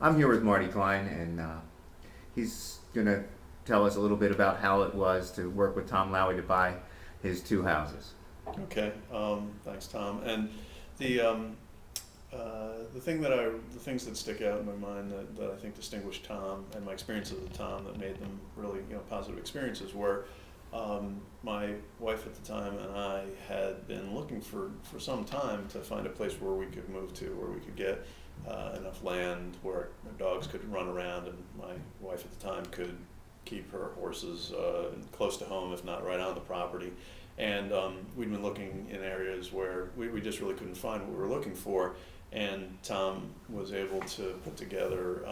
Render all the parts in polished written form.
I'm here with Marty Klein, and he's going to tell us a little bit about how it was to work with Tom Lowy to buy his two houses. Okay, thanks, Tom. And the the things that stick out in my mind that I think distinguish Tom and my experiences with Tom that made them really positive experiences were my wife at the time and I had been looking for some time to find a place where we could move to, where we could get enough land where our dogs could run around, and my wife at the time could keep her horses close to home, if not right on the property. And we'd been looking in areas where we just really couldn't find what we were looking for. And Tom was able to put together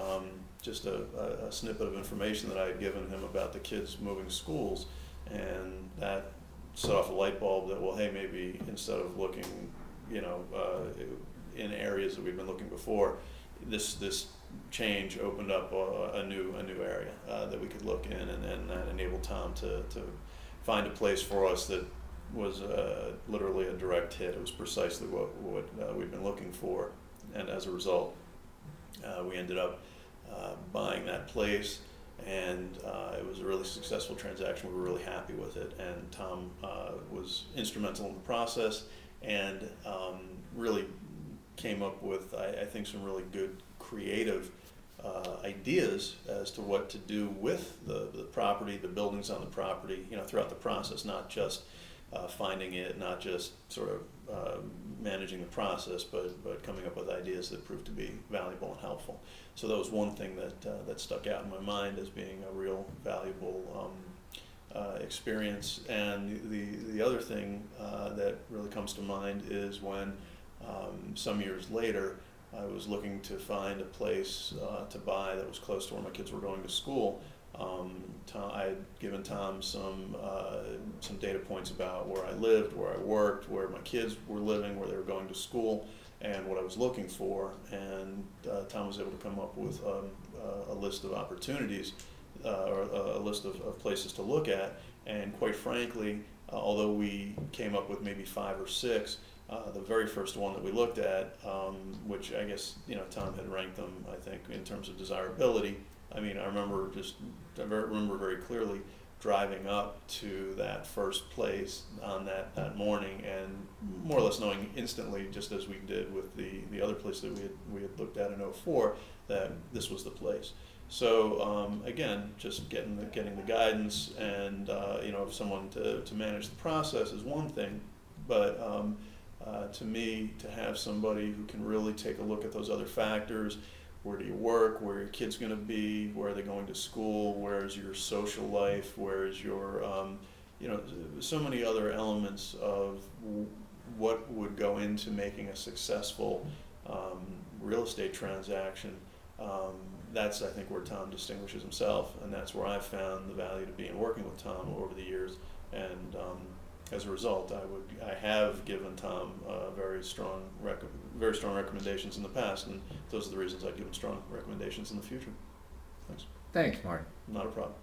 just a snippet of information that I had given him about the kids moving schools. And that set off a light bulb that, well, hey, maybe instead of looking, in areas that we've been looking before, this change opened up a new area that we could look in, and that enabled Tom to find a place for us that was literally a direct hit. It was precisely what we'd been looking for, and as a result, we ended up buying that place, and it was a really successful transaction. We were really happy with it, and Tom was instrumental in the process, and really came up with, I think, some really good creative ideas as to what to do with the property, the buildings on the property, throughout the process, not just finding it, not just sort of managing the process, but coming up with ideas that proved to be valuable and helpful. So that was one thing that stuck out in my mind as being a real valuable experience. And the other thing that really comes to mind is when some years later, I was looking to find a place to buy that was close to where my kids were going to school. I had given Tom some data points about where I lived, where I worked, where my kids were living, where they were going to school, and what I was looking for. And Tom was able to come up with a list of opportunities, or a list of places to look at. And quite frankly, although we came up with maybe 5 or 6, the very first one that we looked at, which I guess Tom had ranked them, I think, in terms of desirability. I mean, I remember very clearly driving up to that first place on that morning, and more or less knowing instantly, just as we did with the other place that we had looked at in '04, that this was the place. So again, just getting the guidance and someone to manage the process is one thing, but to me, to have somebody who can really take a look at those other factors: where do you work, where are your kids going to be, where are they going to school, where is your social life, where is your so many other elements of what would go into making a successful real estate transaction. That's, I think, where Tom distinguishes himself, and that's where I've found the value to be in working with Tom over the years. And as a result, I have given Tom very strong recommendations in the past, and those are the reasons I'd give him strong recommendations in the future. Thanks. Thanks, Marty. Not a problem.